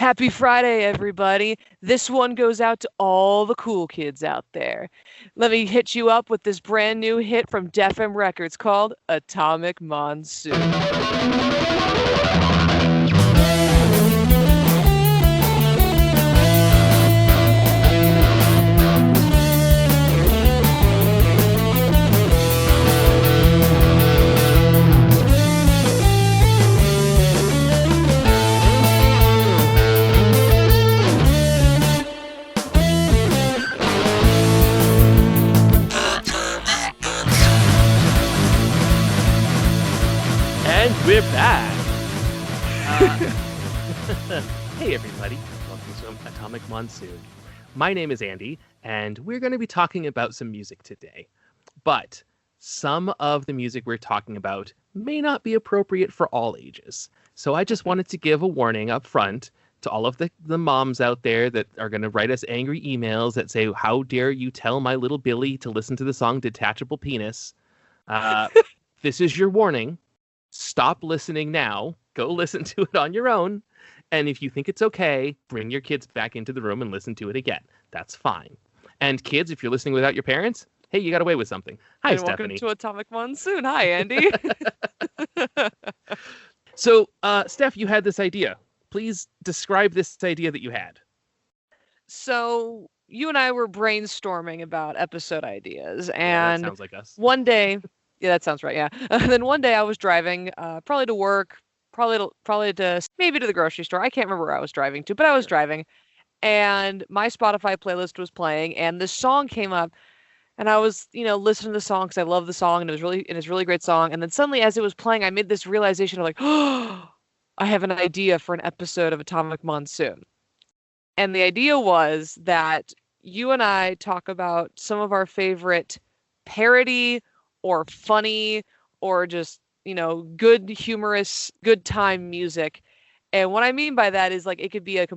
Happy Friday, everybody. This one goes out to all the cool kids out there. Let me hit you up with this brand new hit from Def M Records called Atomic Monsoon. And we're back. Hey, everybody. Welcome to Atomic Monsoon. My name is Andy, and we're going to be talking about some music today. But some of the music we're talking about may not be appropriate for all ages. So I just wanted to give a warning up front to all of the moms out there that are going to write us angry emails that say, how dare you tell my little Billy to listen to the song Detachable Penis? This is your warning. Stop listening now. Go listen to it on your own. And if you think it's okay, bring your kids back into the room and listen to it again. That's fine. And kids, if you're listening without your parents, hey, you got away with something. Hi, Stephanie. Welcome to Atomic Monsoon. Hi, Andy. So, Steph, you had this idea. Please describe this idea that you had. So, you and I were brainstorming about episode ideas, Yeah, and that sounds like us. one day, yeah, that sounds right, yeah. Then one day I was driving, probably to work, probably to maybe to the grocery store. I can't remember where I was driving to, but I was driving, and my Spotify playlist was playing, and this song came up, and I was, listening to the song because I love the song, and it's a really great song. And then suddenly, as it was playing, I made this realization of like, oh, I have an idea for an episode of Atomic Monsoon. And the idea was that you and I talk about some of our favorite parody or funny or just, good humorous, good time music. And what I mean by that is like it could be a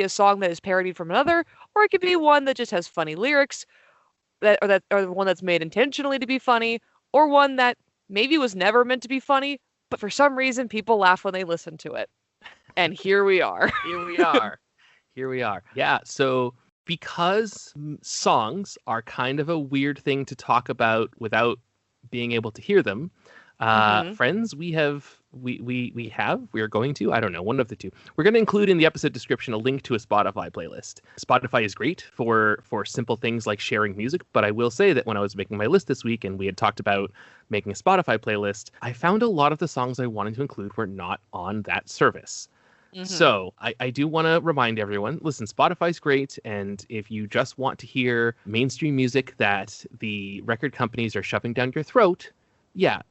song that is parodied from another, or it could be one that just has funny lyrics, or one that's made intentionally to be funny, or one that maybe was never meant to be funny, but for some reason people laugh when they listen to it. And here we are. Here we are. Yeah, so because songs are kind of a weird thing to talk about without being able to hear them, friends, we are going to, I don't know, one of the two. We're going to include in the episode description a link to a Spotify playlist. Spotify is great for simple things like sharing music, but I will say that when I was making my list this week and we had talked about making a Spotify playlist, I found a lot of the songs I wanted to include were not on that service. Mm-hmm. So I do want to remind everyone, listen, Spotify's great. And if you just want to hear mainstream music that the record companies are shoving down your throat, yeah,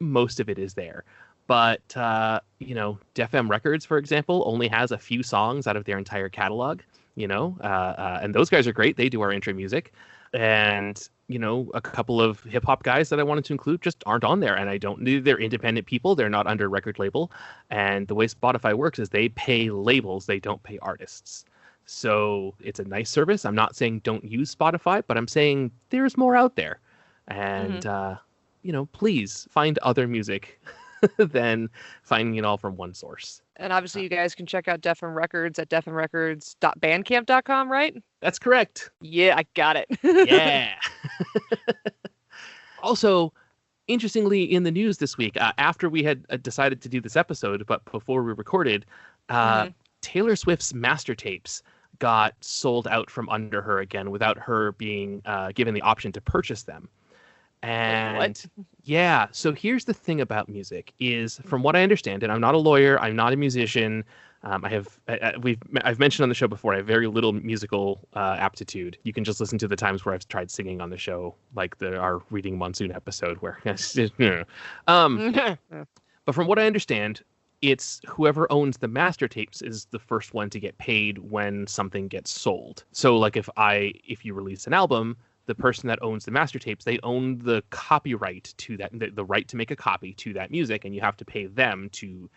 most of it is there. But, Def M Records, for example, only has a few songs out of their entire catalog, and those guys are great. They do our intro music. And, a couple of hip hop guys that I wanted to include just aren't on there. And they're independent people. They're not under record label. And the way Spotify works is they pay labels. They don't pay artists. So it's a nice service. I'm not saying don't use Spotify, but I'm saying there's more out there. And, please find other music than finding it all from one source. And obviously you guys can check out Def M Records at defmrecords.bandcamp.com, right? That's correct. Yeah, I got it. Yeah. Also, interestingly, in the news this week, after we had decided to do this episode, but before we recorded, Taylor Swift's master tapes got sold out from under her again without her being given the option to purchase them. And yeah, so here's the thing about music is, from what I understand, and I'm not a lawyer, I'm not a musician. I've mentioned on the show before, I have very little musical aptitude. You can just listen to the times where I've tried singing on the show, like our Reading Monsoon episode, where. But from what I understand, it's whoever owns the master tapes is the first one to get paid when something gets sold. So, like if you release an album, the person that owns the master tapes, they own the copyright to that, the right to make a copy to that music, and you have to pay them to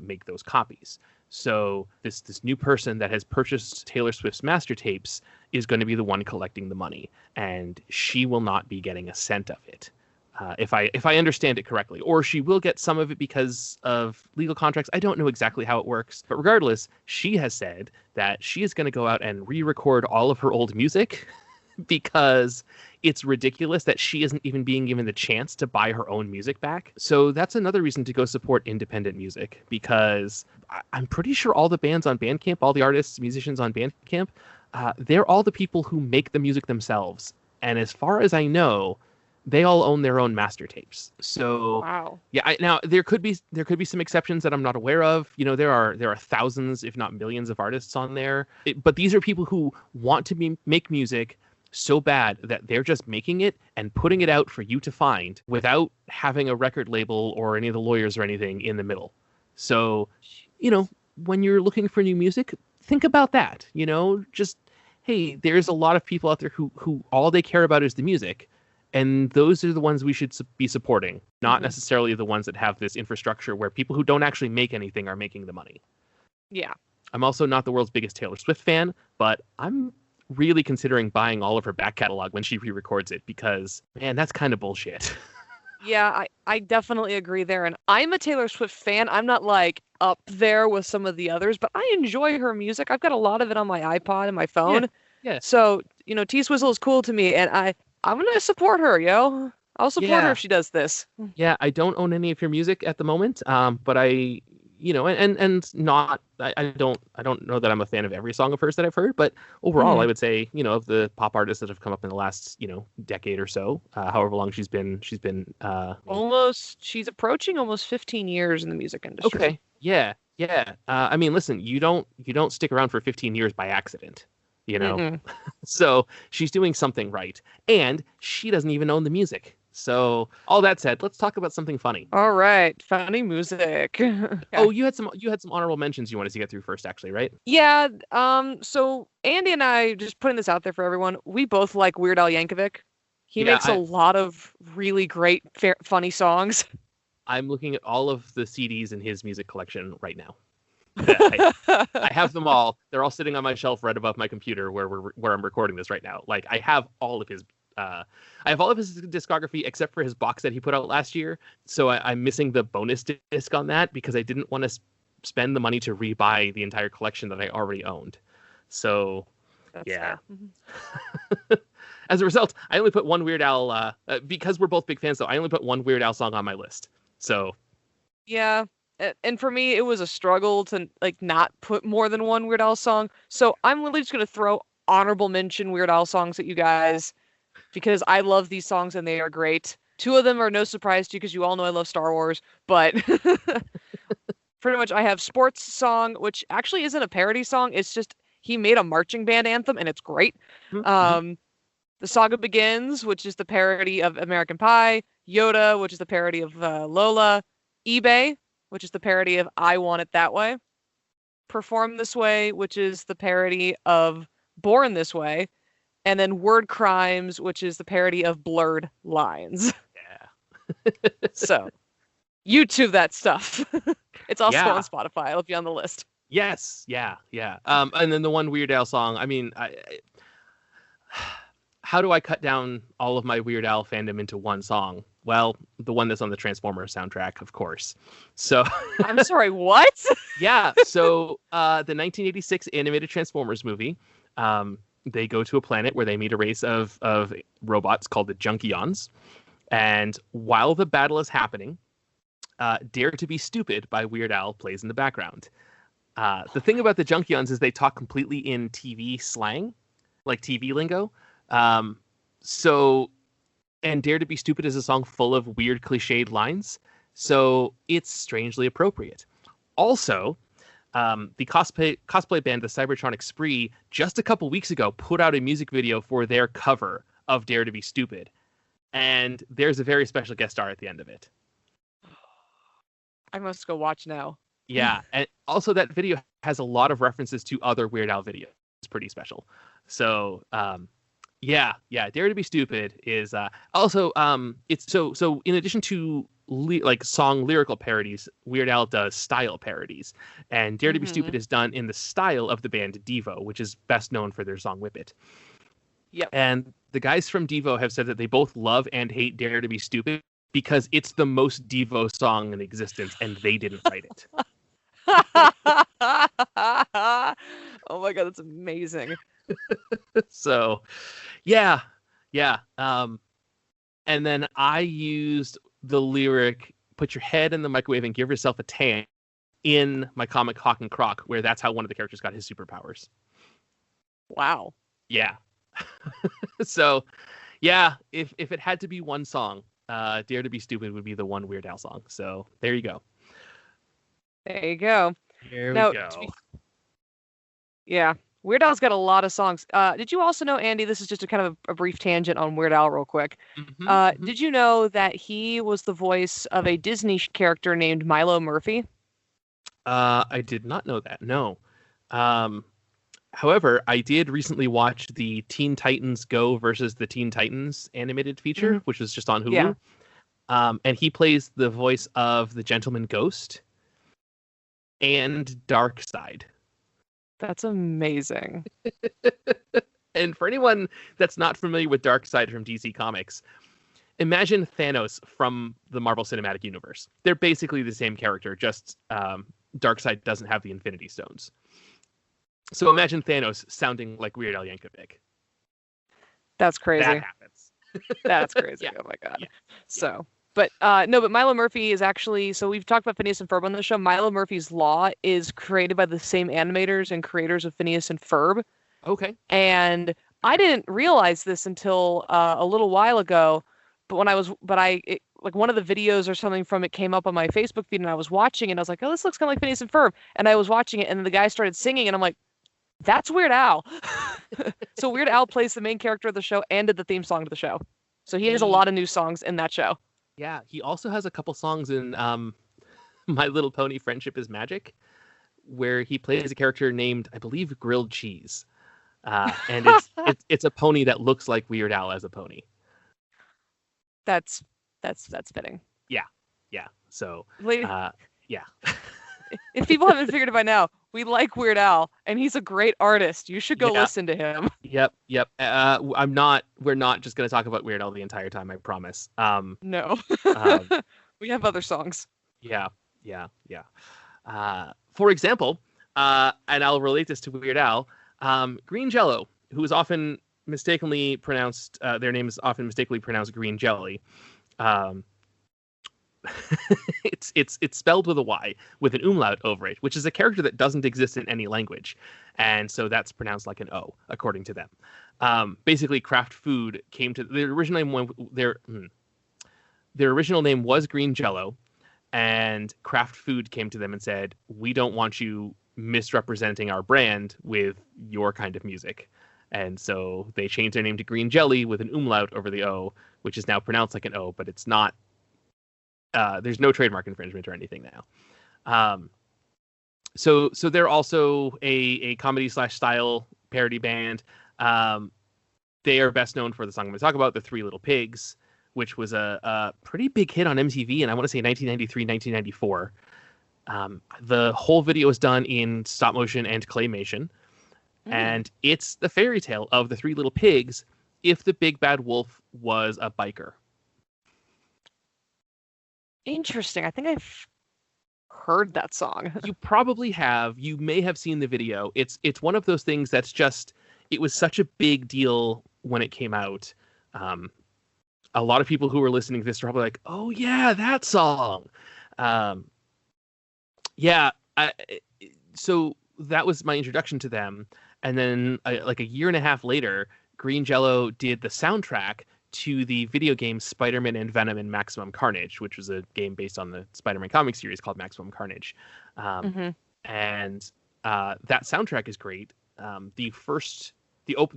make those copies. So this new person that has purchased Taylor Swift's master tapes is going to be the one collecting the money, and she will not be getting a cent of it. if I understand it correctly, or she will get some of it because of legal contracts. I don't know exactly how it works, but regardless, she has said that she is going to go out and re-record all of her old music because it's ridiculous that she isn't even being given the chance to buy her own music back. So that's another reason to go support independent music, because I'm pretty sure all the bands on Bandcamp, all the artists, musicians on Bandcamp, they're all the people who make the music themselves. And as far as I know, they all own their own master tapes. So wow. Yeah, now there could be some exceptions that I'm not aware of. There are thousands, if not millions, of artists on there. But these are people who want to make music so bad that they're just making it and putting it out for you to find without having a record label or any of the lawyers or anything in the middle. So, when you're looking for new music, think about that. Just, hey, there's a lot of people out there who all they care about is the music. And those are the ones we should be supporting, not necessarily the ones that have this infrastructure where people who don't actually make anything are making the money. Yeah. I'm also not the world's biggest Taylor Swift fan, but I'm really considering buying all of her back catalog when she re-records it, because, man, that's kind of bullshit. Yeah, I definitely agree there. And I'm a Taylor Swift fan. I'm not like up there with some of the others, but I enjoy her music. I've got a lot of it on my iPod and my phone. Yeah. So, T-Swizzle is cool to me, and I'm going to support her, yo. I'll support her if she does this. Yeah, I don't own any of your music at the moment, but I, I don't know that I'm a fan of every song of hers that I've heard, but overall, I would say, of the pop artists that have come up in the last, decade or so, however long she's been, she's approaching almost 15 years in the music industry. Okay. Yeah. I mean, listen, you don't stick around for 15 years by accident. So she's doing something right, and she doesn't even own the music. So all that said, let's talk about something funny. All right, funny music. Yeah. Oh, you had some honorable mentions you wanted to get through first, actually, right? Yeah. So Andy and I, just putting this out there for everyone, we both like Weird Al Yankovic. He makes a lot of really great, funny songs. I'm looking at all of the CDs in his music collection right now. I have them all. They're all sitting on my shelf right above my computer where I'm recording this right now. Like, I have all of his discography except for his box that he put out last year. So I'm missing the bonus disc on that because I didn't want to spend the money to rebuy the entire collection that I already owned. So that's yeah. As a result, I only put one Weird Al because we're both big fans. Though I only put one Weird Al song on my list. So yeah. And for me, it was a struggle to not put more than one Weird Al song. So I'm literally just going to throw honorable mention Weird Al songs at you guys because I love these songs and they are great. Two of them are no surprise to you because you all know I love Star Wars. But pretty much I have Sports Song, which actually isn't a parody song. It's just he made a marching band anthem and it's great. The Saga Begins, which is the parody of American Pie. Yoda, which is the parody of Lola. eBay, which is the parody of I Want It That Way. Perform This Way, which is the parody of Born This Way. And then Word Crimes, which is the parody of Blurred Lines. Yeah. So, YouTube that stuff. It's also on Spotify. It'll be on the list. Yes. Yeah. And then the one Weird Al song, I mean, how do I cut down all of my Weird Al fandom into one song? Well, the one that's on the Transformers soundtrack, of course. So I'm sorry, what? Yeah. So the 1986 animated Transformers movie, they go to a planet where they meet a race of robots called the Junkions. And while the battle is happening, Dare to Be Stupid by Weird Al plays in the background. The thing about the Junkions is they talk completely in TV slang, like TV lingo. And Dare to Be Stupid is a song full of weird cliched lines. So it's strangely appropriate. Also, the cosplay band, the Cybertronic Spree, just a couple weeks ago put out a music video for their cover of Dare to Be Stupid. And there's a very special guest star at the end of it. I must go watch now. Yeah. And also that video has a lot of references to other Weird Al videos. It's pretty special. So, yeah. Dare to Be Stupid is also it's so in addition to song lyrical parodies, Weird Al does style parodies, and Dare to Be Stupid is done in the style of the band Devo, which is best known for their song Whip It. Yep. And the guys from Devo have said that they both love and hate Dare to Be Stupid because it's the most Devo song in existence, and they didn't write it. Oh my god, that's amazing. So, yeah. And then I used the lyric, "Put your head in the microwave and give yourself a tan," in my comic Hawk and Croc, where that's how one of the characters got his superpowers. Wow. Yeah. So, yeah, if it had to be one song, Dare to Be Stupid would be the one Weird Al song. So there you go. There you go. There we go. Yeah. Weird Al's got a lot of songs. Did you also know, Andy, this is just a kind of a brief tangent on Weird Al real quick. Did you know that he was the voice of a Disney character named Milo Murphy? I did not know that, no. However, I did recently watch the Teen Titans Go versus the Teen Titans animated feature, which was just on Hulu. Yeah. And he plays the voice of the Gentleman Ghost and Darkseid. That's amazing. And for anyone that's not familiar with Darkseid from DC Comics, imagine Thanos from the Marvel Cinematic Universe. They're basically the same character, just Darkseid doesn't have the Infinity Stones. So imagine Thanos sounding like Weird Al Yankovic. That's crazy. That happens. That's crazy. Yeah. Oh my god. Yeah. So, but Milo Murphy is actually, so we've talked about Phineas and Ferb on the show. Milo Murphy's Law is created by the same animators and creators of Phineas and Ferb. Okay. And I didn't realize this until a little while ago, but one of the videos or something from it came up on my Facebook feed, and I was watching it, and I was like, oh, this looks kind of like Phineas and Ferb. And I was watching it, and the guy started singing, and I'm like, that's Weird Al. So Weird Al plays the main character of the show and did the theme song to the show. So he has a lot of new songs in that show. Yeah, he also has a couple songs in My Little Pony: Friendship is Magic, where he plays a character named, I believe, Grilled Cheese. And it's a pony that looks like Weird Al as a pony. That's fitting. Yeah. So, yeah. If people haven't figured it by now, we like Weird Al, and he's a great artist. You should go listen to him. Yep. We're not just going to talk about Weird Al the entire time, I promise. No. We have other songs. Yeah. For example, and I'll relate this to Weird Al, Green Jello, who is often mistakenly pronounced, their name is often mistakenly pronounced Green Jelly. It's spelled with a Y with an umlaut over it, which is a character that doesn't exist in any language, and so that's pronounced like an O according to them. Basically, Kraft Food came to their original name. Their original name was Green Jello, and Kraft Food came to them and said, "We don't want you misrepresenting our brand with your kind of music." And so they changed their name to Green Jelly with an umlaut over the O, which is now pronounced like an O, but it's not. There's no trademark infringement or anything now. So they're also a comedy / style parody band. They are best known for the song I'm going to talk about, The Three Little Pigs, which was a pretty big hit on MTV, and I want to say 1993, 1994. The whole video is done in stop motion and claymation, and it's the fairy tale of the Three Little Pigs if the big bad wolf was a biker. Interesting. I think I've heard that song. You probably have. You may have seen the video. It's one of those things that's just, it was such a big deal when it came out. A lot of people who were listening to this are probably like, oh yeah, that song. So that was my introduction to them. And then like a year and a half later, Green Jello did the soundtrack to the video game Spider-Man and Venom and Maximum Carnage, which was a game based on the Spider-Man comic series called Maximum Carnage. And that soundtrack is great. The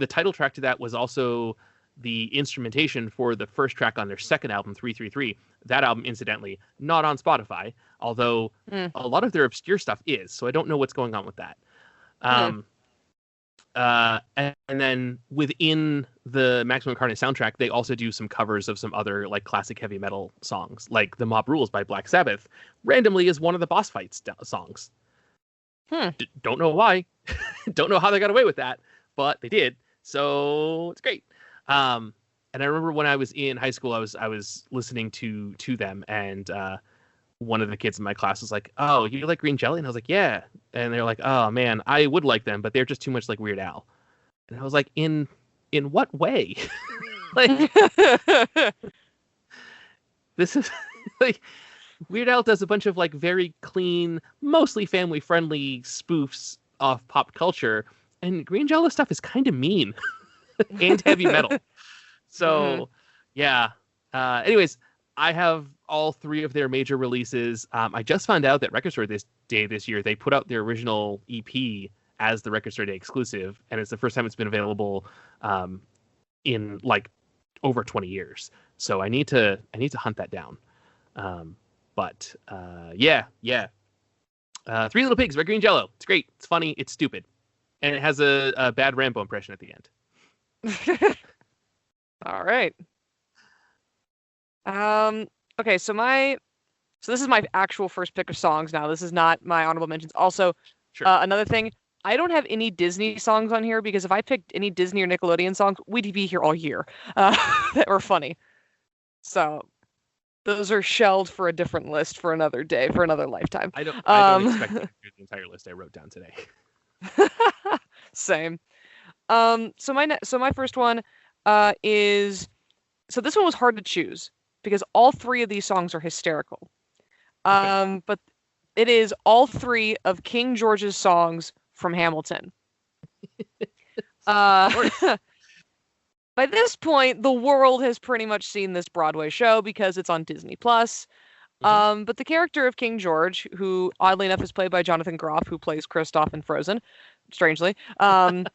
title track to that was also the instrumentation for the first track on their second album, 333. That album, incidentally, not on Spotify, although a lot of their obscure stuff is, so I don't know what's going on with that. And then within the Maximum Carnage soundtrack, they also do some covers of some other like classic heavy metal songs, like "The Mob Rules" by Black Sabbath. Randomly is one of the Boss Fights songs. Don't know why, don't know how they got away with that, but they did. So it's great. And I remember when I was in high school, I was listening to them, and one of the kids in my class was like, "Oh, you like Green Jelly?" And I was like, "Yeah." And they're like, "Oh man, I would like them, but they're just too much like Weird Al." And I was like, "In what way?" Like, this is like Weird Al does a bunch of like very clean, mostly family friendly spoofs of pop culture, and Green Jello stuff is kind of mean and heavy metal. So, yeah. Anyways, I have all 3 of their major releases. I just found out that Record Store this year they put out their original EP as the Record Store Day exclusive, and it's the first time it's been available in like over 20 years. So I need to hunt that down. But yeah. 3 Little Pigs by Green Jello. It's great. It's funny. It's stupid, and it has a bad Rambo impression at the end. All right. Okay, so this is my actual first pick of songs now. This is not my honorable mentions. Also, Sure. Another thing, I don't have any Disney songs on here because if I picked any Disney or Nickelodeon songs, we'd be here all year that were funny. So those are shelved for a different list for another day, for another lifetime. I don't expect to do the entire list I wrote down today. Same. So my first one is, so this one was hard to choose because all 3 of these songs are hysterical. Okay. But it is all 3 of King George's songs from Hamilton. By this point, the world has pretty much seen this Broadway show because it's on Disney Plus. But the character of King George, who oddly enough is played by Jonathan Groff, who plays Kristoff in Frozen, strangely. There's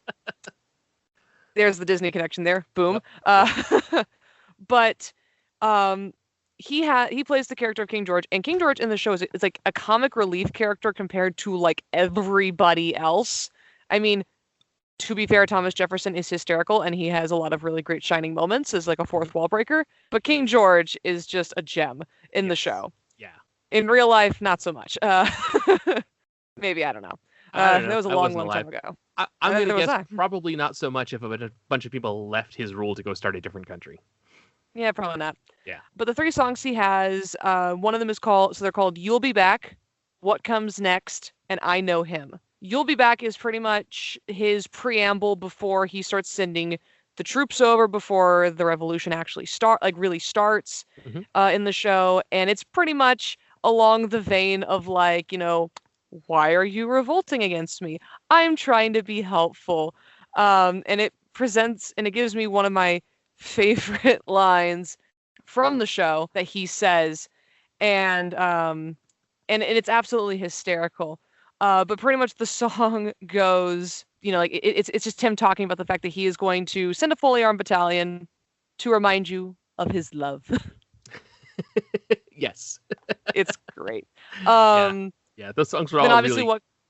the Disney connection there. Boom. Yep. But he plays the character of King George, and King George in the show is like a comic relief character compared to like everybody else. I mean, to be fair, Thomas Jefferson is hysterical, and he has a lot of really great shining moments as like a fourth wall breaker. But King George is just a gem in the show. Yeah. In real life, not so much. Maybe, I don't know. That was a long time ago. I'm going to guess probably not so much if a bunch of people left his rule to go start a different country. Yeah, probably not. Yeah. But the 3 songs he has, one of them is they're called You'll Be Back, What Comes Next, and I Know Him. You'll Be Back is pretty much his preamble before he starts sending the troops over, before the revolution actually really starts in the show. And it's pretty much along the vein of like, why are you revolting against me? I'm trying to be helpful. And it gives me one of my favorite lines from the show that he says, and it's absolutely hysterical. But pretty much the song goes, it's just him talking about the fact that he is going to send a fully armed battalion to remind you of his love. Yes. It's great. Yeah, those songs are all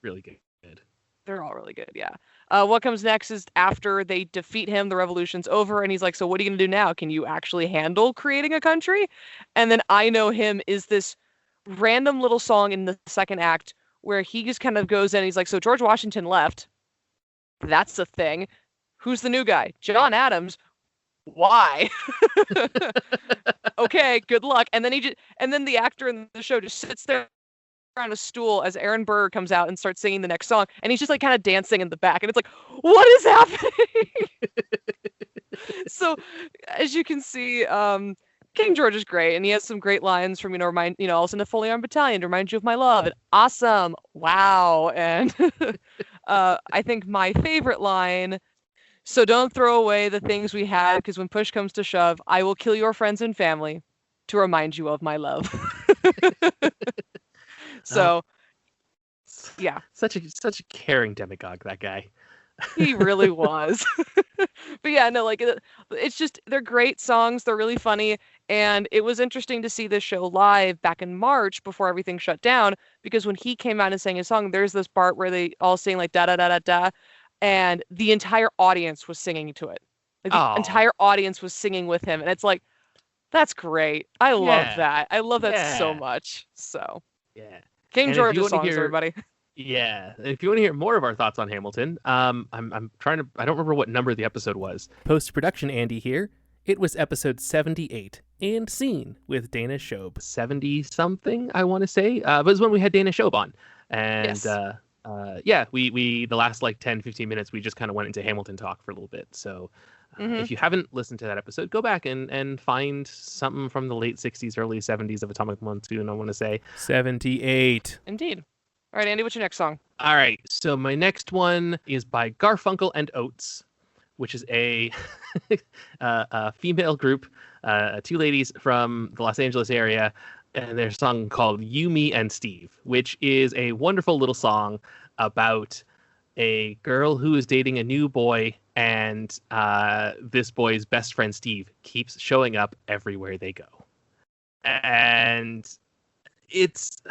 really good. They're all really good, yeah. What comes next is after they defeat him, the revolution's over, and he's like, so what are you going to do now? Can you actually handle creating a country? And then I Know Him is this random little song in the second act where he just kind of goes in and he's like, so George Washington left. That's the thing. Who's the new guy? John Adams. Why? Okay, good luck. And then the actor in the show just sits there on a stool as Aaron Burr comes out and starts singing the next song, and he's just like kind of dancing in the back, and it's like, what is happening? So as you can see, King George is great, and he has some great lines from I'll send a fully armed battalion to remind you of my love, and awesome, wow. And I think my favorite line, so don't throw away the things we had, because when push comes to shove, I will kill your friends and family to remind you of my love. So, yeah. Such a caring demagogue, that guy. He really was. But yeah, no, like, it's just, they're great songs. They're really funny. And it was interesting to see this show live back in March before everything shut down, because when he came out and sang his song, there's this part where they all sing like da da da da da, and the entire audience was singing to it. Like, the entire audience was singing with him. And it's like, that's great. I love that. I love that so much. So, yeah. King George's songs, everybody. Yeah, if you want to hear more of our thoughts on Hamilton, I'm trying to. I don't remember what number the episode was. Post-production Andy here. It was episode 78 and Scene with Dana Shobe. 70 something, I want to say. But it was when we had Dana Shobe on, and Yes. yeah, we the last like 10-15 minutes we just kind of went into Hamilton talk for a little bit. So if you haven't listened to that episode, go back and find something from the late 60s, early 70s of Atomic Monsoon, I want to say. 78. Indeed. All right, Andy, what's your next song? All right, so my next one is by Garfunkel and Oates, which is a female group, two ladies from the Los Angeles area, and their song called You, Me, and Steve, which is a wonderful little song about a girl who is dating a new boy, and this boy's best friend, Steve, keeps showing up everywhere they go. And it's...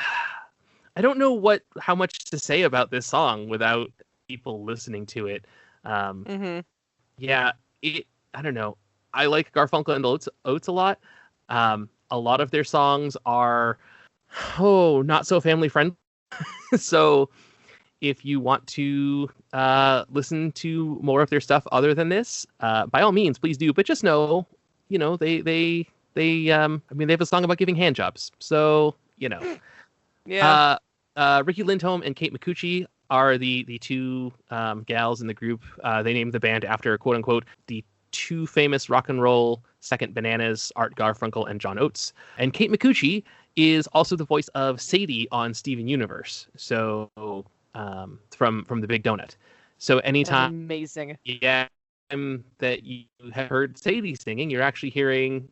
I don't know how much to say about this song without people listening to it. Yeah, I don't know. I like Garfunkel and Oates a lot. A lot of their songs are, not so family friendly. So if you want to listen to more of their stuff other than this, by all means, please do. But just know, they have a song about giving handjobs. So, Yeah. Ricky Lindholm and Kate Micucci are the two gals in the group. They named the band after, quote unquote, the two famous rock and roll second bananas, Art Garfunkel and John Oates. And Kate Micucci is also the voice of Sadie on Steven Universe. So from The Big Donut. So anytime, amazing. Yeah, that you have heard Sadie singing, you're actually hearing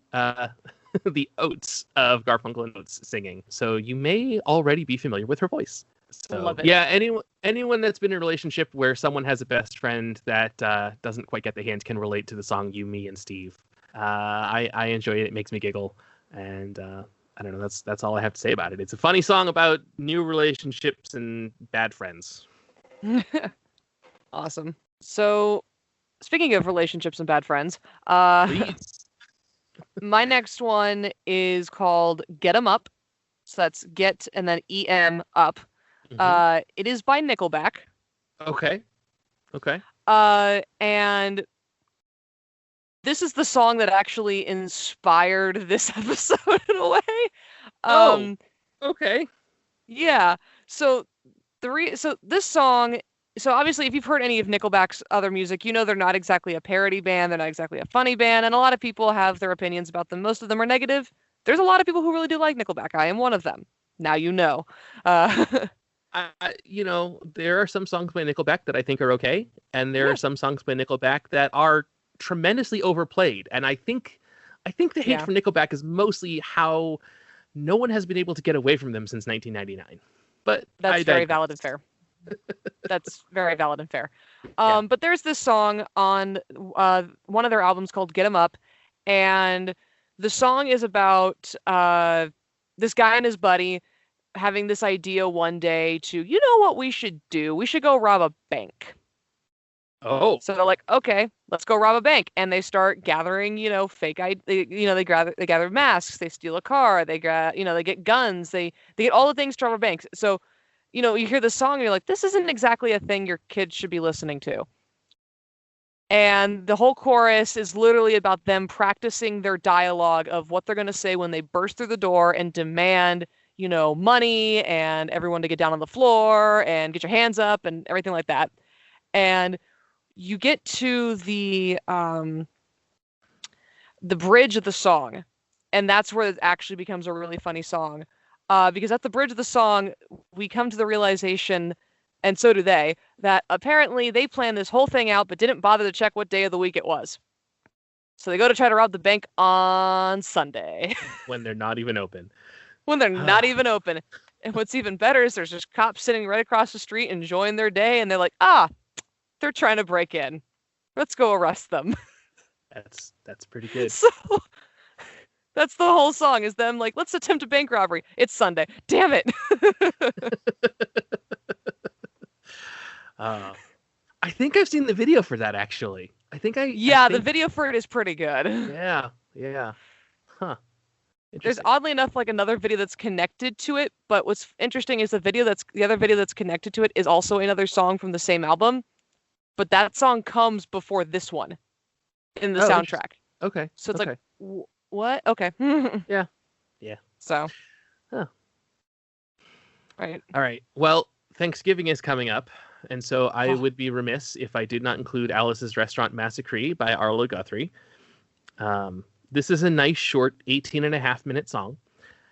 the Oates of Garfunkel and Oates singing. So you may already be familiar with her voice. So Love it. Yeah, anyone that's been in a relationship where someone has a best friend that doesn't quite get the hint can relate to the song You, Me, and Steve. I enjoy it. It makes me giggle. And I don't know, that's all I have to say about it. It's a funny song about new relationships and bad friends. Awesome. So speaking of relationships and bad friends, my next one is called Get 'Em Up. So that's Get and then E-M Up. It is by Nickelback. Okay. And this is the song that actually inspired this episode in a way. Okay. Yeah. So this song. So obviously, if you've heard any of Nickelback's other music, they're not exactly a parody band. They're not exactly a funny band, and a lot of people have their opinions about them. Most of them are negative. There's a lot of people who really do like Nickelback. I am one of them. Now you know. There are some songs by Nickelback that I think are okay, and there are some songs by Nickelback that are tremendously overplayed. And I think the hate for Nickelback is mostly how no one has been able to get away from them since 1999. But that's very valid and fair. That's very valid and fair. But there's this song on one of their albums called Get 'Em Up, and the song is about this guy and his buddy having this idea one day to, what we should do? We should go rob a bank. Oh. So they're like, okay, let's go rob a bank. And they start gathering, fake they gather masks, they steal a car, they get guns, they get all the things to rob a bank. So, you hear the song and you're like, this isn't exactly a thing your kids should be listening to. And the whole chorus is literally about them practicing their dialogue of what they're going to say when they burst through the door and demand, money and everyone to get down on the floor and get your hands up and everything like that. And you get to the bridge of the song, and that's where it actually becomes a really funny song. Because at the bridge of the song, we come to the realization, and so do they, that apparently they planned this whole thing out but didn't bother to check what day of the week it was. So they go to try to rob the bank on Sunday. When they're not even open. When they're not even open. And what's even better is there's just cops sitting right across the street enjoying their day, and they're like, they're trying to break in. Let's go arrest them. That's pretty good. So that's the whole song, is them like, let's attempt a bank robbery. It's Sunday. Damn it. I think I've seen the video for that, actually. I think the video for it is pretty good. Yeah. Huh. There's oddly enough like another video that's connected to it, but what's interesting is the other video that's connected to it is also another song from the same album, but that song comes before this one in the soundtrack. Okay. So it's like, what? Okay. Yeah. So. Huh. Right. All right. Well, Thanksgiving is coming up, and so I would be remiss if I did not include Alice's Restaurant Massacre by Arlo Guthrie. This is a nice, short 18.5-minute song.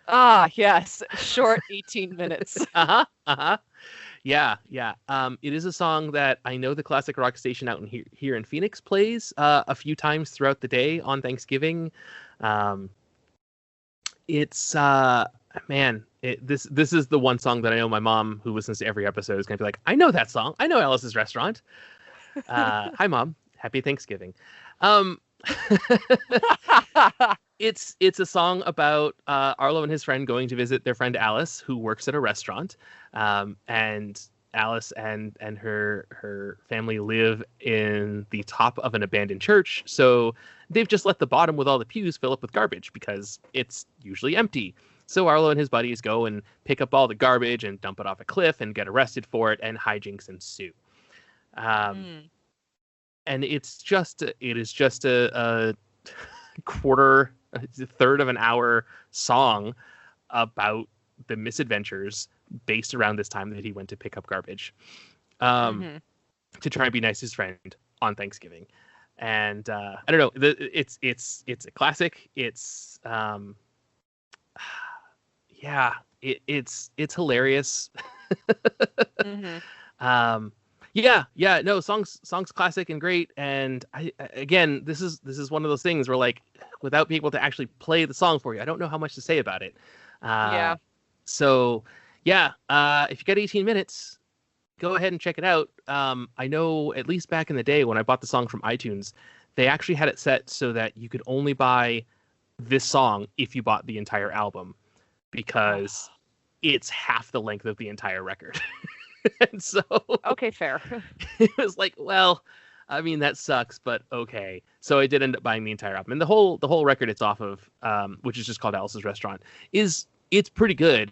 Ah, yes. Short 18 minutes. Yeah. It is a song that I know the classic rock station out here in Phoenix plays a few times throughout the day on Thanksgiving. It's this is the one song that I know my mom, who listens to every episode, is gonna be like, I know that song. I know Alice's Restaurant. Hi, Mom. Happy Thanksgiving. It's a song about Arlo and his friend going to visit their friend Alice, who works at a restaurant. And Alice and her family live in the top of an abandoned church. So they've just let the bottom with all the pews fill up with garbage because it's usually empty. So Arlo and his buddies go and pick up all the garbage and dump it off a cliff and get arrested for it, and hijinks ensue. And it is just a third of an hour song about the misadventures based around this time that he went to pick up garbage to try and be nice to his friend on Thanksgiving. And I don't know, it's a classic. It's it's hilarious. No, songs classic and great. And this is one of those things where, like, without being able to actually play the song for you, I don't know how much to say about it. So if you got 18 minutes, go ahead and check it out. I know, at least back in the day when I bought the song from iTunes, they actually had it set so that you could only buy this song if you bought the entire album, because it's half the length of the entire record. And so okay, fair. It was like, well, I mean, that sucks, but okay. So I did end up buying the entire album, and the whole record it's off of, which is just called Alice's Restaurant, it's pretty good.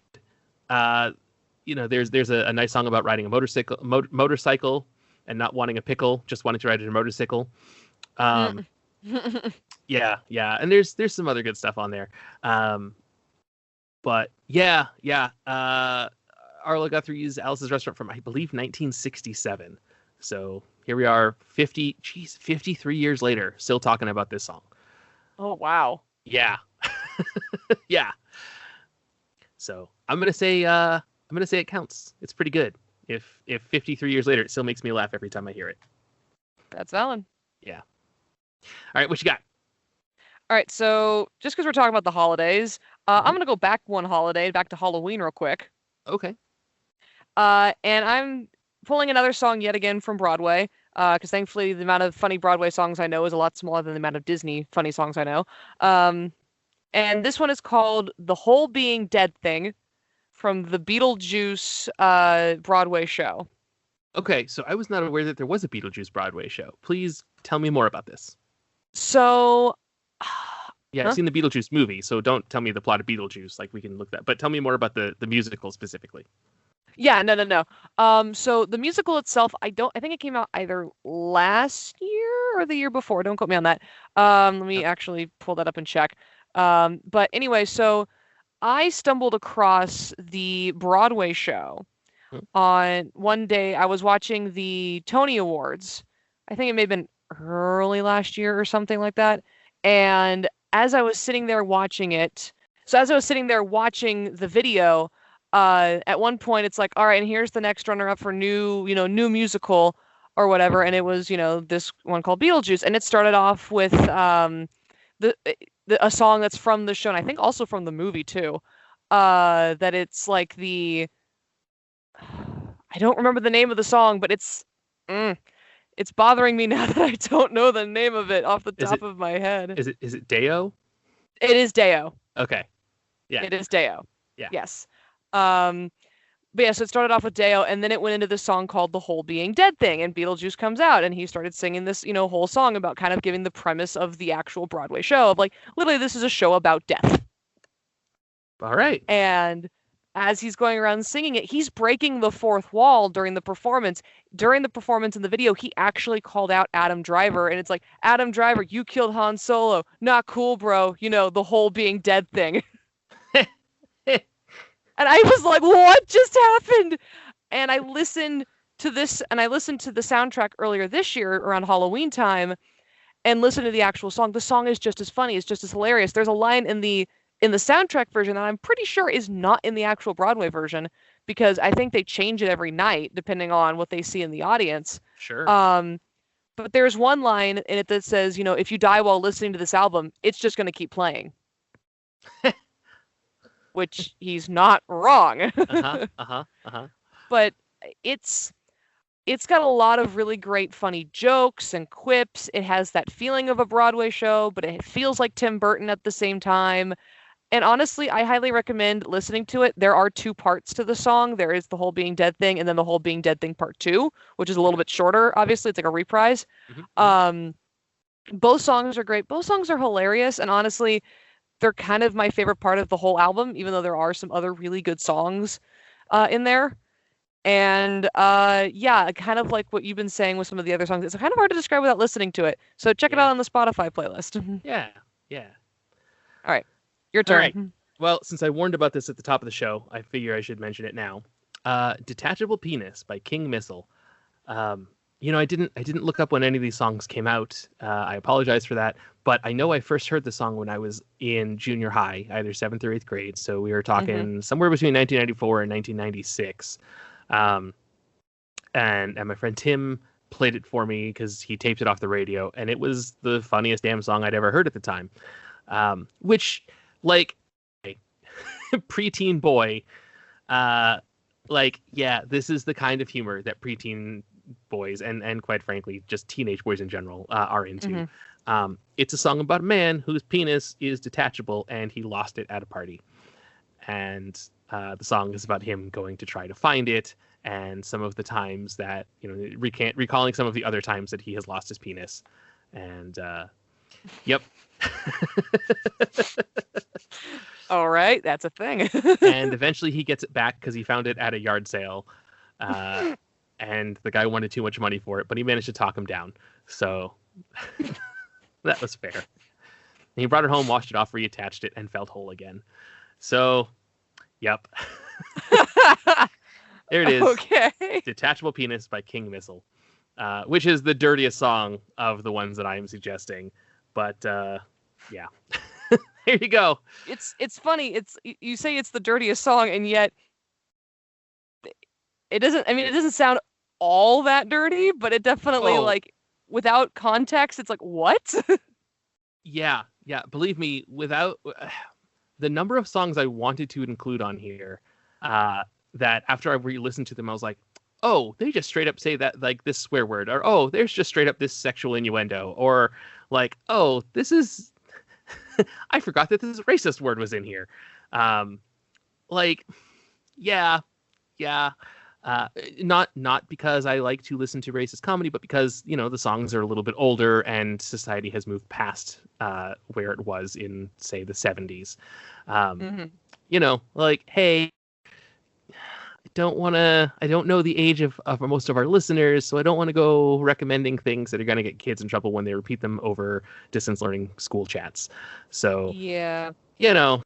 There's a nice song about riding a motorcycle and not wanting a pickle, just wanting to ride a motorcycle. And there's some other good stuff on there. Arlo Guthrie's Alice's Restaurant from, I believe, 1967. So here we are 53 years later, still talking about this song. Oh, wow. Yeah. Yeah. So I'm going to say it counts. It's pretty good. If 53 years later, it still makes me laugh every time I hear it. That's valid. Yeah. All right. What you got? All right. So just because we're talking about the holidays, I'm going to go back one holiday, back to Halloween real quick. Okay. And I'm pulling another song yet again from Broadway, because thankfully the amount of funny Broadway songs I know is a lot smaller than the amount of Disney funny songs I know. And this one is called The Whole Being Dead Thing from the Beetlejuice Broadway show. Okay, so I was not aware that there was a Beetlejuice Broadway show. Please tell me more about this. So... Yeah, I've seen the Beetlejuice movie, so don't tell me the plot of Beetlejuice. Like, we can look that. But tell me more about the musical specifically. Yeah, no. So the musical itself, I think it came out either last year or the year before. Don't quote me on that. Let me actually pull that up and check. But anyway, so I stumbled across the Broadway show on one day. I was watching the Tony Awards. I think it may have been early last year or something like that. And as I was sitting there watching the video, at one point it's like, all right, and here's the next runner-up for new musical or whatever, and it was, this one called Beetlejuice, and it started off with a song that's from the show, and I think also from the movie too. That it's like I don't remember the name of the song, but it's bothering me now that I don't know the name of it off the top of my head. Is it Deo? It is Deo. Okay. Yeah. It is Deo. Yeah. Yes. But yeah, so it started off with Deo, and then it went into this song called The Whole Being Dead Thing, and Beetlejuice comes out, and he started singing this, whole song about kind of giving the premise of the actual Broadway show of, like, literally this is a show about death. All right. And as he's going around singing it, he's breaking the fourth wall during the performance. During the performance in the video, he actually called out Adam Driver, and it's like, Adam Driver, you killed Han Solo. Not cool, bro. You know, the whole being dead thing. And I was like, what just happened? And I listened to this, and I listened to the soundtrack earlier this year around Halloween time, and listened to the actual song. The song is just as funny. It's just as hilarious. There's a line in the soundtrack version that I'm pretty sure is not in the actual Broadway version, because I think they change it every night depending on what they see in the audience. Sure. But there's one line in it that says, you know, if you die while listening to this album, it's just going to keep playing. Which he's not wrong. But it's got a lot of really great funny jokes and quips. It has that feeling of a Broadway show, but it feels like Tim Burton at the same time. And honestly, I highly recommend listening to it. There are 2 parts to the song. There is the whole being dead thing, and then the whole being dead thing part 2, which is a little bit shorter. Obviously, it's like a reprise. Both songs are great. Both songs are hilarious. And honestly, they're kind of my favorite part of the whole album, even though there are some other really good songs in there. And yeah, kind of like what you've been saying with some of the other songs. It's kind of hard to describe without listening to it. So check it out on the Spotify playlist. Yeah. All right. Your turn. All right. Well, since I warned about this at the top of the show, I figure I should mention it now. Detachable Penis by King Missile. You know, I didn't look up when any of these songs came out. I apologize for that. But I know I first heard the song when I was in junior high, either 7th or 8th grade. So we were talking somewhere between 1994 and 1996. And my friend Tim played it for me because he taped it off the radio. And it was the funniest damn song I'd ever heard at the time. Which, like, preteen boy, this is the kind of humor that preteen boys and quite frankly just teenage boys in general are into. It's a song about a man whose penis is detachable and he lost it at a party, and the song is about him going to try to find it and some of the times that, you know, recalling some of the other times that he has lost his penis. And yep. All right, that's a thing. And eventually he gets it back because he found it at a yard sale. And the guy wanted too much money for it, but he managed to talk him down. So that was fair. And he brought it home, washed it off, reattached it, and felt whole again. So, yep. There it is. Okay. Detachable Penis by King Missile, which is the dirtiest song of the ones that I am suggesting. But, yeah. There you go. It's funny. You say it's the dirtiest song, and yet it doesn't sound all that dirty, but it definitely, like, without context, it's like, what? Yeah. Believe me, without the number of songs I wanted to include on here, that after I re-listened to them, I was like, oh, they just straight up say that, like, this swear word, or, oh, there's just straight up this sexual innuendo, or like, oh, this is, I forgot that this racist word was in here. Like, yeah. Not because I like to listen to racist comedy, but because, you know, the songs are a little bit older and society has moved past where it was in, say, the 70s. You know, like, hey, I don't know the age of most of our listeners, so I don't want to go recommending things that are going to get kids in trouble when they repeat them over distance learning school chats. So, yeah, you know,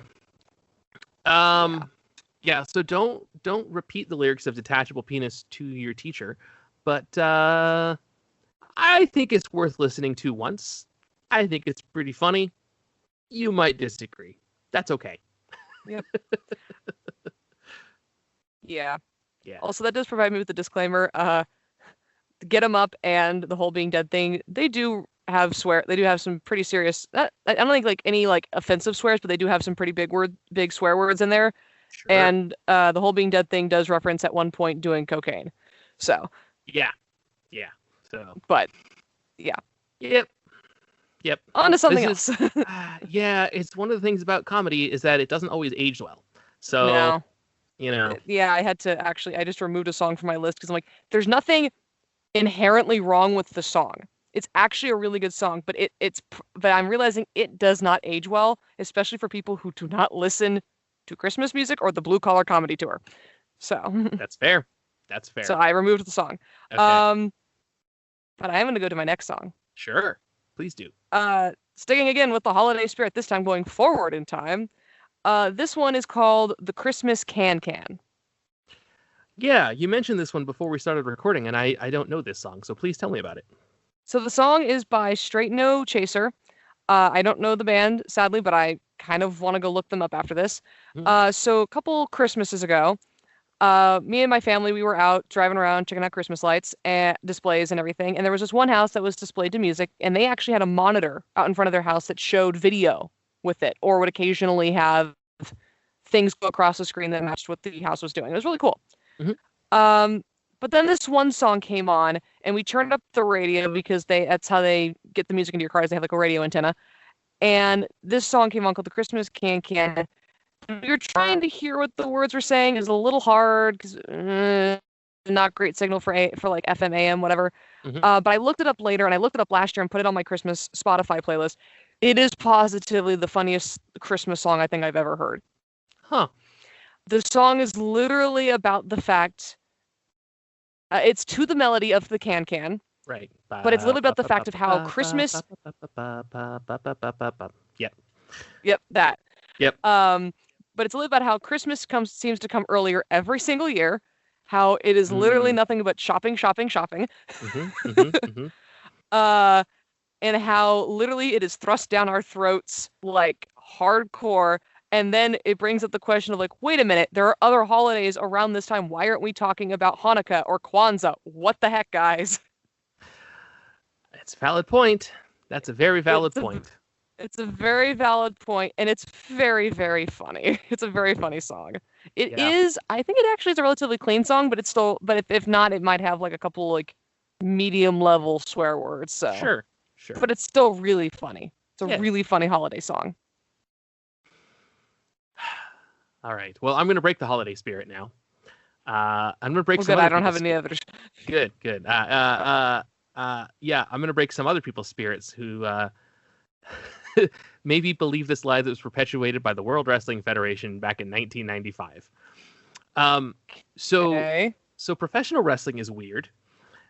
yeah, so don't repeat the lyrics of Detachable Penis to your teacher, but I think it's worth listening to once. I think it's pretty funny. You might disagree. That's okay. Yep. Yeah. Also, that does provide me with a disclaimer. Get 'em Up and the whole being dead thing, they do have some pretty serious, I don't think like any like offensive swears, but they do have some pretty big swear words in there. Sure. And the whole being dead thing does reference at one point doing cocaine. So yeah. So but yeah. Yep. On to something else. Yeah, it's one of the things about comedy is that it doesn't always age well. So no. You know. Yeah, I just removed a song from my list because I'm like, there's nothing inherently wrong with the song. It's actually a really good song, but but I'm realizing it does not age well, especially for people who do not listen to Christmas music or the Blue Collar Comedy Tour. So That's fair. That's fair. So I removed the song. Okay. But I am going to go to my next song. Sure. Please do. Sticking again with the holiday spirit, this time going forward in time. This one is called The Christmas Can-Can. Yeah, you mentioned this one before we started recording, and I don't know this song, so please tell me about it. So the song is by Straight No Chaser. I don't know the band, sadly, but I kind of want to go look them up after this. So a couple Christmases ago, me and my family, we were out driving around, checking out Christmas lights and displays and everything. And there was this one house that was displayed to music, and they actually had a monitor out in front of their house that showed video with it, or would occasionally have things go across the screen that matched what the house was doing. It was really cool. But then this one song came on, and we turned up the radio because that's how they get the music into your cars. They have like a radio antenna. And this song came on called The Christmas Can-Can. You're trying to hear what the words were saying is a little hard because not great signal for like FM, AM, whatever. But I looked it up later, and I looked it up last year and put it on my Christmas Spotify playlist. It is positively the funniest Christmas song I think I've ever heard. Huh. The song is literally about the fact it's to the melody of the Can-Can. Right. But it's literally about the fact of how Christmas. Yep, that. Yep. But it's literally about how Christmas seems to come earlier every single year. How it is literally nothing but shopping. And how literally it is thrust down our throats like hardcore. And then it brings up the question of like, wait a minute, there are other holidays around this time. Why aren't we talking about Hanukkah or Kwanzaa? What the heck, guys? It's a valid point. That's a very valid point. It's a very valid point, and it's very, very funny. It's a very funny song. It is, I think it actually is a relatively clean song, but it's still, but if not, it might have like a couple like medium level swear words. So Sure. But it's still really funny. It's a really funny holiday song. All right. Well, I'm going to break the holiday spirit now. I'm going to break some. Good. I don't have any others. Good. Yeah, I'm going to break some other people's spirits who maybe believe this lie that was perpetuated by the World Wrestling Federation back in 1995. So professional wrestling is weird,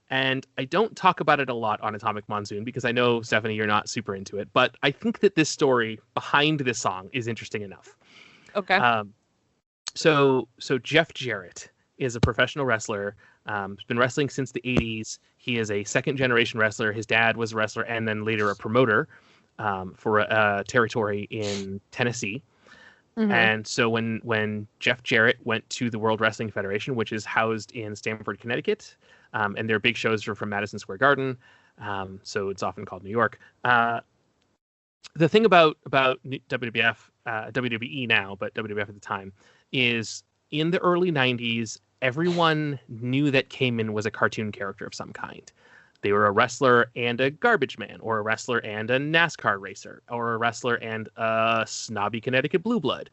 and I don't talk about it a lot on Atomic Monsoon because I know, Stephanie, you're not super into it, but I think that this story behind this song is interesting enough. Okay. So Jeff Jarrett is a professional wrestler. He's been wrestling since the 80s. He is a second generation wrestler. His dad was a wrestler and then later a promoter for a territory in Tennessee. And so when Jeff Jarrett went to the World Wrestling Federation, which is housed in Stamford, Connecticut, and their big shows are from Madison Square Garden, so it's often called New York. The thing about WWF, WWE now, but WWF at the time, is in the early 90s, everyone knew that Kamen was a cartoon character of some kind. They were a wrestler and a garbage man, or a wrestler and a NASCAR racer, or a wrestler and a snobby Connecticut blue blood,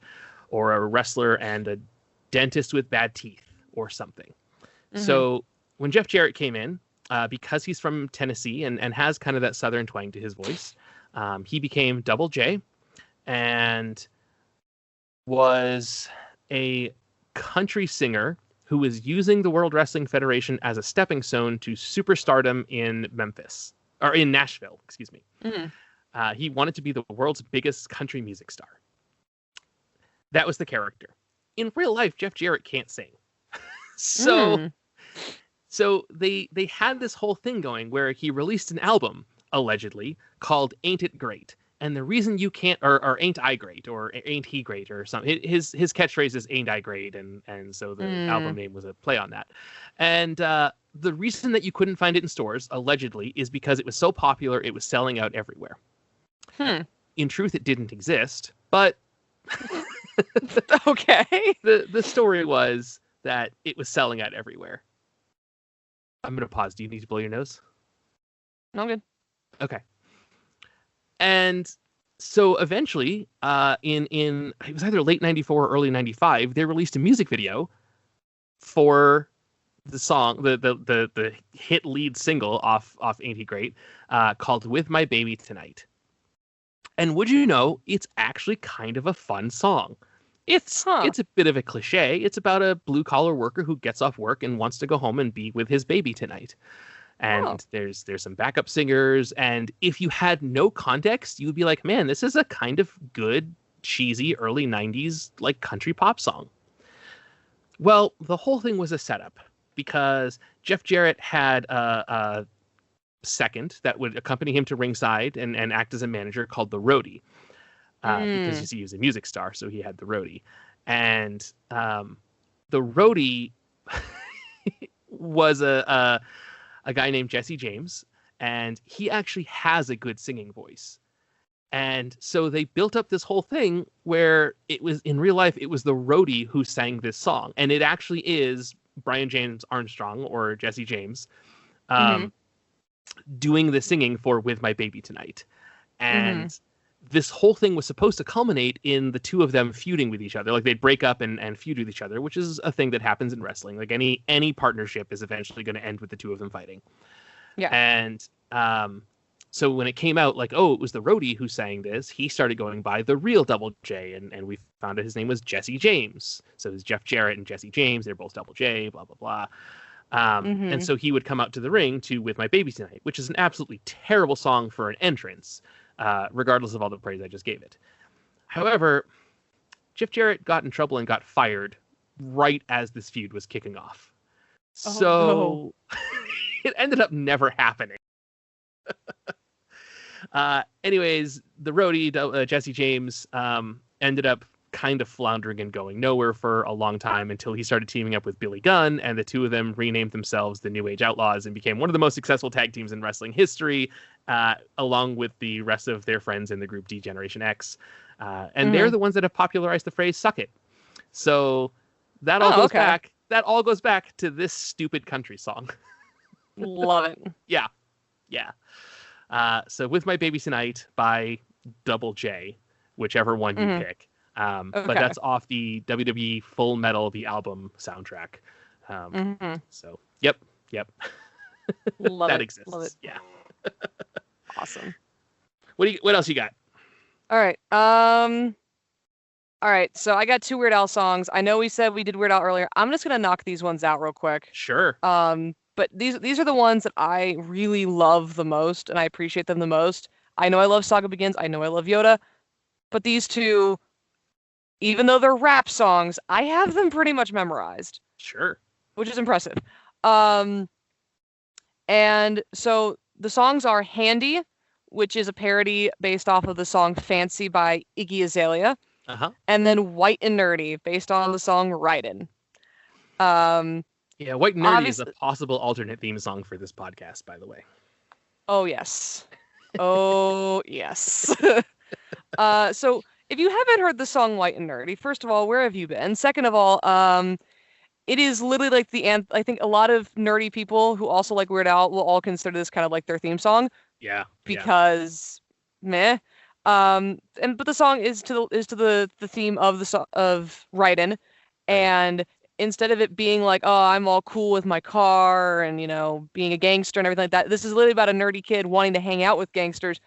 or a wrestler and a dentist with bad teeth, or something. So when Jeff Jarrett came in, because he's from Tennessee and has kind of that southern twang to his voice, he became Double J and was a country singer who was using the World Wrestling Federation as a stepping stone to superstardom in Nashville, excuse me. He wanted to be the world's biggest country music star. That was the character. In real life, Jeff Jarrett can't sing. So they had this whole thing going where he released an album, allegedly, called Ain't It Great? And the reason you can't, or ain't I great, or ain't he great, or something. His catchphrase is ain't I great, and so the album name was a play on that. And the reason that you couldn't find it in stores, allegedly, is because it was so popular, it was selling out everywhere. In truth, it didn't exist, but okay. The story was that it was selling out everywhere. I'm going to pause. Do you need to blow your nose? No, I'm good. Okay. And so eventually, in it was either late 94 or early 95, they released a music video for the song, the hit lead single off Ain't He Great, called With My Baby Tonight. And would you know, it's actually kind of a fun song. It's a bit of a cliche. It's about a blue collar worker who gets off work and wants to go home and be with his baby tonight. And there's some backup singers, and if you had no context, you would be like, man, this is a kind of good, cheesy early 90s like country pop song. Well, the whole thing was a setup because Jeff Jarrett had a second that would accompany him to ringside and act as a manager called the Roadie. Because he was a music star, so he had the Roadie. And the Roadie was a guy named Jesse James, and he actually has a good singing voice. And so they built up this whole thing where it was, in real life, it was the Roadie who sang this song. And it actually is Brian James Armstrong, or Jesse James, doing the singing for With My Baby Tonight. And this whole thing was supposed to culminate in the two of them feuding with each other. Like, they'd break up and feud with each other, which is a thing that happens in wrestling. Like, any partnership is eventually going to end with the two of them fighting. Yeah. And so when it came out, like, oh, it was the Roadie who sang this, he started going by the real Double J, and we found out his name was Jesse James. So it was Jeff Jarrett and Jesse James. They're both Double J, blah, blah, blah. And so he would come out to the ring to With My Baby Tonight, which is an absolutely terrible song for an entrance. Regardless of all the praise I just gave it. However, Jeff Jarrett got in trouble and got fired right as this feud was kicking off. So it ended up never happening. Anyways, the Roadie, Jesse James, ended up kind of floundering and going nowhere for a long time until he started teaming up with Billy Gunn, and the two of them renamed themselves the New Age Outlaws and became one of the most successful tag teams in wrestling history, along with the rest of their friends in the group D-Generation X. And they're the ones that have popularized the phrase "suck it." So that all goes back. That all goes back to this stupid country song. Love it. Yeah. So With My Baby Tonight by Double J, whichever one you pick. But that's off the WWE Full Metal, the album soundtrack. So, yep. Love that it. exists. Love it. Yeah. Awesome. What else you got? All right. So I got 2 Weird Al songs. I know we said we did Weird Al earlier. I'm just gonna knock these ones out real quick. Sure. But these are the ones that I really love the most, and I appreciate them the most. I know I love Saga Begins. I know I love Yoda, but these two, even though they're rap songs, I have them pretty much memorized. Sure. Which is impressive. And so the songs are Handy, which is a parody based off of the song Fancy by Iggy Azalea. And then White and Nerdy, based on the song Ridin'. Yeah, White and Nerdy is a possible alternate theme song for this podcast, by the way. Oh, yes. So if you haven't heard the song White and Nerdy, first of all, where have you been? Second of all, it is literally like I think a lot of nerdy people who also like Weird Al will all consider this kind of like their theme song. Yeah. Because meh. But the song is to the theme of Ridin', and instead of it being like, oh, I'm all cool with my car and, being a gangster and everything like that, this is literally about a nerdy kid wanting to hang out with gangsters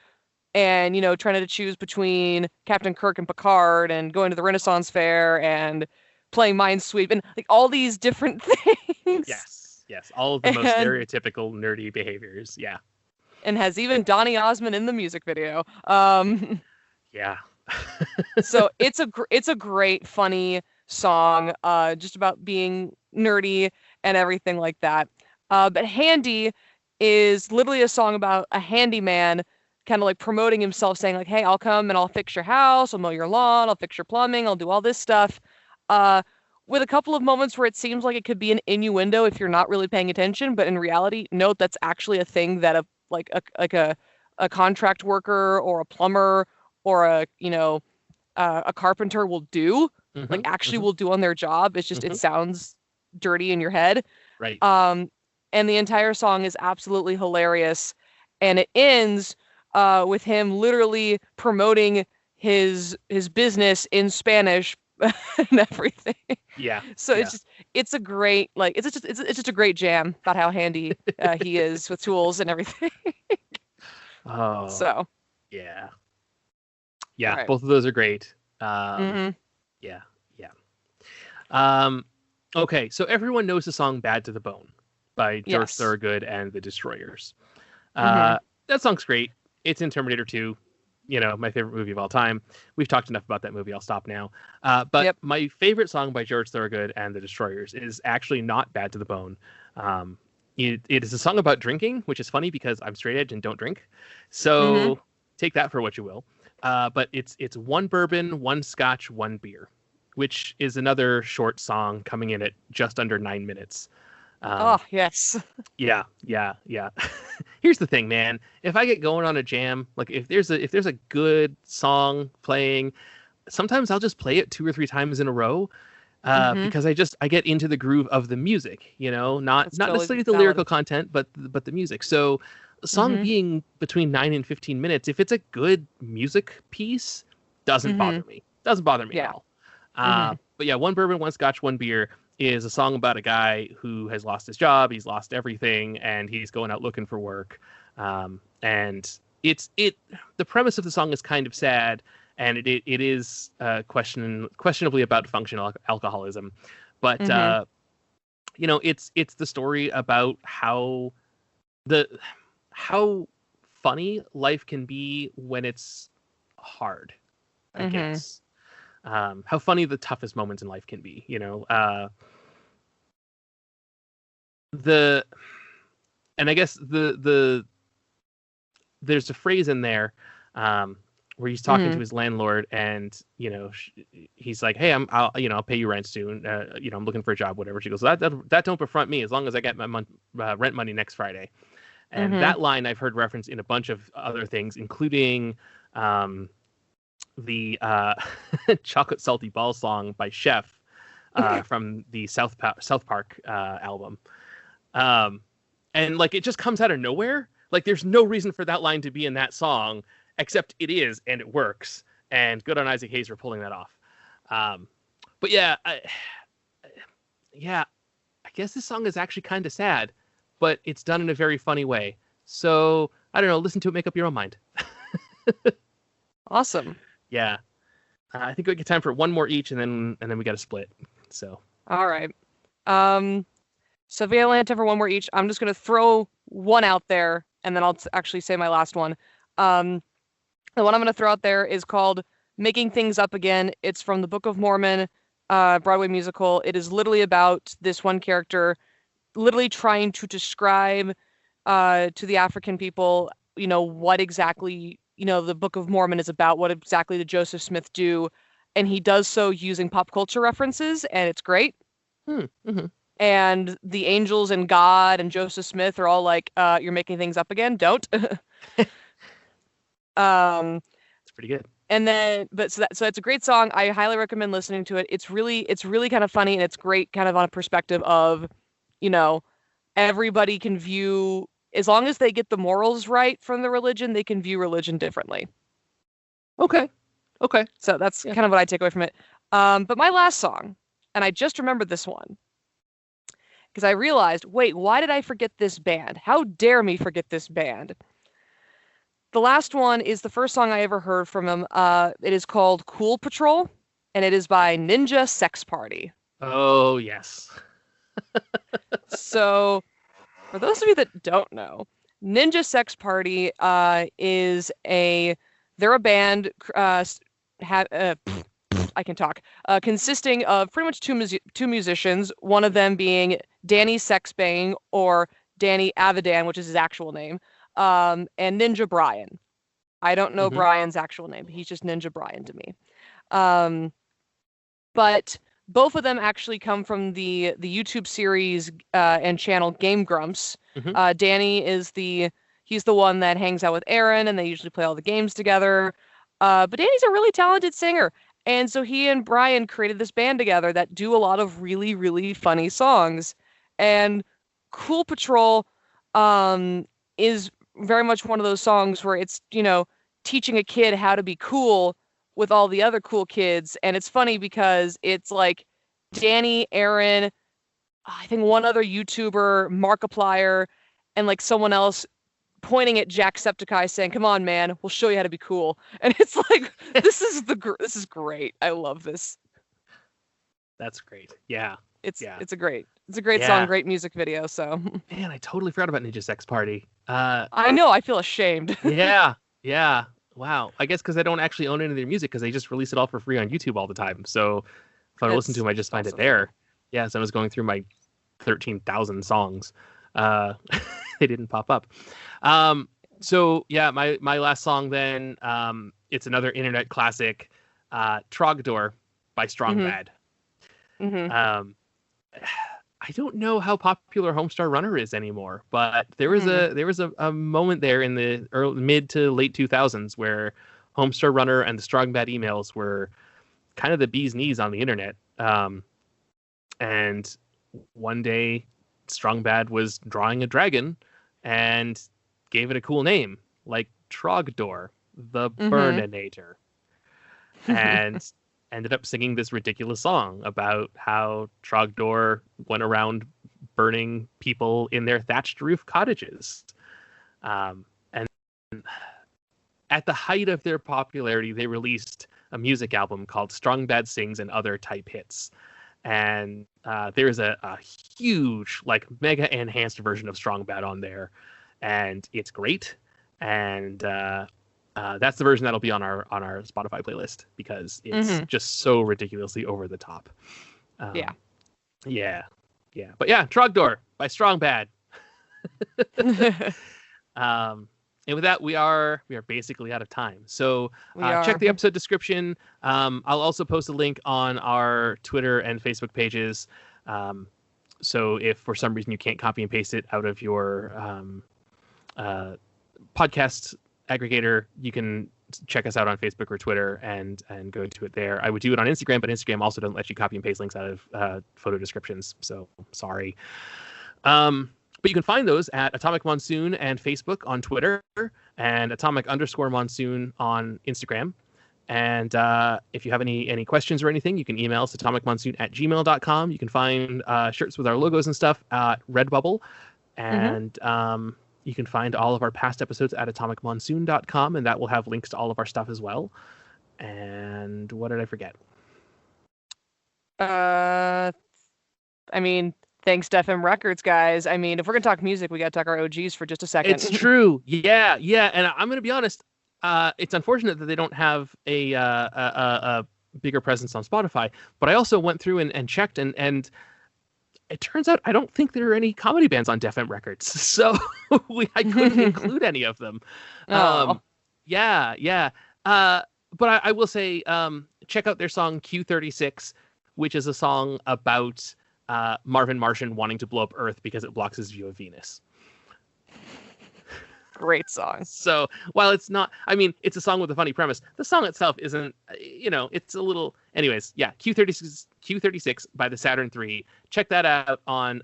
and, trying to choose between Captain Kirk and Picard and going to the Renaissance Fair and playing Minesweep and like all these different things. Yes. All of the most stereotypical nerdy behaviors. Yeah. And has even Donny Osmond in the music video. Yeah. So it's a great, funny song, just about being nerdy and everything like that. But Handy is literally a song about a handyman kind of like promoting himself, saying like, hey, I'll come and I'll fix your house, I'll mow your lawn, I'll fix your plumbing, I'll do all this stuff. With a couple of moments where it seems like it could be an innuendo if you're not really paying attention, but in reality, note that's actually a thing that a contract worker or a plumber or a carpenter will do, will do on their job. It's just it sounds dirty in your head. Right. And the entire song is absolutely hilarious, and it ends with him literally promoting his business in Spanish and everything. Yeah. So it's a great it's just a great jam about how handy he is with tools and everything. Oh. So. Yeah. Yeah. Right. Both of those are great. Yeah. Okay, so everyone knows the song "Bad to the Bone" by George Yes. Thorogood and the Destroyers. Mhm. That song's great. It's in Terminator 2, my favorite movie of all time. We've talked enough about that movie. I'll stop now. But Yep. my favorite song by George Thorogood and the Destroyers is actually not "Bad to the Bone." It is a song about drinking, which is funny because I'm straight edge and don't drink. So take that for what you will. But it's one bourbon, one scotch, one beer, which is another short song coming in at just under 9 minutes. Oh, yes. Yeah. Here's the thing, man. If I get going on a jam, like if there's a good song playing, sometimes I'll just play it 2 or 3 times in a row. Because I get into the groove of the music, not That's totally necessarily the valid. lyrical content, but the music. So a song being between 9 and 15 minutes, if it's a good music piece, doesn't bother me. Doesn't bother me at all. But yeah, one bourbon, one scotch, one beer is a song about a guy who has lost his job, he's lost everything, and he's going out looking for work. And the premise of the song is kind of sad, and it is questionably about functional alcoholism, but it's the story about how funny life can be when it's hard, I guess. How funny the toughest moments in life can be, and I guess there's a phrase in there where he's talking to his landlord, and he's like, "Hey, I'll pay you rent soon. I'm looking for a job, whatever." She goes, "That don't befront me as long as I get my rent money next Friday." And that line I've heard referenced in a bunch of other things, including the Chocolate Salty Ball song by Chef from the South Park album. And like, it just comes out of nowhere. Like, there's no reason for that line to be in that song, except it is, and it works. And good on Isaac Hayes for pulling that off. But yeah, I guess this song is actually kind of sad, but it's done in a very funny way. So I don't know. Listen to it, make up your own mind. Awesome. Yeah. I think we get time for one more each, and then we got to split. So. All right. So if we only have time for one more each, I'm just going to throw one out there, and then I'll actually say my last one. The one I'm going to throw out there is called Making Things Up Again. It's from the Book of Mormon Broadway musical. It is literally about this one character literally trying to describe to the African people, what exactly, the Book of Mormon is about, what exactly did Joseph Smith do. And he does so using pop culture references, and it's great. And the angels and God and Joseph Smith are all like, "You're making things up again. Don't." It's pretty good. And then, so it's a great song. I highly recommend listening to it. It's really kind of funny, and it's great, kind of on a perspective of, everybody can view, as long as they get the morals right from the religion, they can view religion differently. Okay. So that's kind of what I take away from it. But my last song, and I just remembered this one, because I realized, wait, why did I forget this band? How dare me forget this band? The last one is the first song I ever heard from them. It is called Cool Patrol, and it is by Ninja Sex Party. Oh, yes. So, for those of you that don't know, Ninja Sex Party they're a band, I can talk, consisting of pretty much two musicians, one of them being Danny Sexbang, or Danny Avidan, which is his actual name, and Ninja Brian. I don't know Brian's actual name. He's just Ninja Brian to me. But both of them actually come from the YouTube series and channel Game Grumps. Danny he's the one that hangs out with Aaron, and they usually play all the games together. But Danny's a really talented singer. And so he and Brian created this band together that do a lot of really, really funny songs. And Cool Patrol is very much one of those songs where it's, teaching a kid how to be cool with all the other cool kids. And it's funny because it's like Danny, Aaron, I think one other YouTuber, Markiplier, and like someone else pointing at Jacksepticeye saying, "Come on, man, we'll show you how to be cool." And it's like, this is great. I love this. That's great. Yeah. It's a great song, great music video. So man, I totally forgot about Ninja Sex Party. I know, I feel ashamed. yeah. Wow. I guess because I don't actually own any of their music because they just release it all for free on YouTube all the time. So if I listen to them, I just find it there. Yeah. So I was going through my 13,000 songs. They didn't pop up. So yeah, my last song then, it's another internet classic, Trogdor by Strong Bad. I don't know how popular Homestar Runner is anymore, but there was a moment there in the mid to late 2000s where Homestar Runner and the Strong Bad emails were kind of the bee's knees on the internet. And one day Strong Bad was drawing a dragon and gave it a cool name, like Trogdor, the Burninator, and ended up singing this ridiculous song about how Trogdor went around burning people in their thatched roof cottages. And at the height of their popularity, they released a music album called Strong Bad Sings and Other Type Hits. And there's a huge, like, mega enhanced version of Strong Bad on there. And it's great. And that's the version that'll be on our Spotify playlist because it's just so ridiculously over the top. Yeah. But yeah, Trogdor by Strong Bad. And with that, we are basically out of time. So check the episode description. I'll also post a link on our Twitter and Facebook pages. So if for some reason you can't copy and paste it out of your podcast aggregator, you can check us out on Facebook or Twitter and go into it there. I would do it on Instagram, but Instagram also doesn't let you copy and paste links out of photo descriptions. So sorry. But you can find those at Atomic Monsoon and Facebook on Twitter and atomic_monsoon on Instagram. And if you have any questions or anything, you can email us atomicmonsoon@gmail.com. You can find shirts with our logos and stuff at Redbubble. And you can find all of our past episodes at atomicmonsoon.com, and that will have links to all of our stuff as well. And what did I forget? I mean, thanks to FM Records, guys. I mean, if we're going to talk music, we got to talk our OGs for just a second. It's true. Yeah. And I'm going to be honest. It's unfortunate that they don't have a bigger presence on Spotify, but I also went through and checked, and it turns out I don't think there are any comedy bands on Def M Records, so I couldn't include any of them. Yeah. But I will say, check out their song Q36, which is a song about Marvin Martian wanting to blow up Earth because it blocks his view of Venus. Great song. So while it's not, I mean, it's a song with a funny premise, the song itself isn't, it's a little, anyways, yeah, Q36 by the Saturn III. Check that out on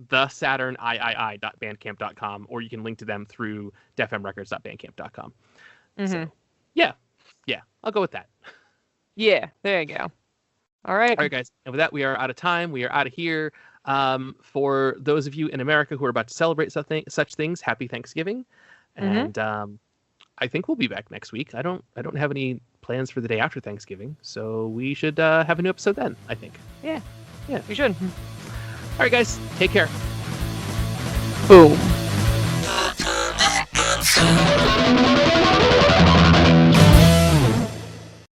thesaturnii.bandcamp.com, or you can link to them through defmrecords.bandcamp.com. So, yeah, I'll go with that. Yeah, there you go. All right, guys. And with that, we are out of time. We are out of here. For those of you in America who are about to celebrate such things, happy Thanksgiving. And I think we'll be back next week. I don't have any plans for the day after Thanksgiving, so we should have a new episode then, I think. Yeah, we should. All right, guys. Take care. Boom.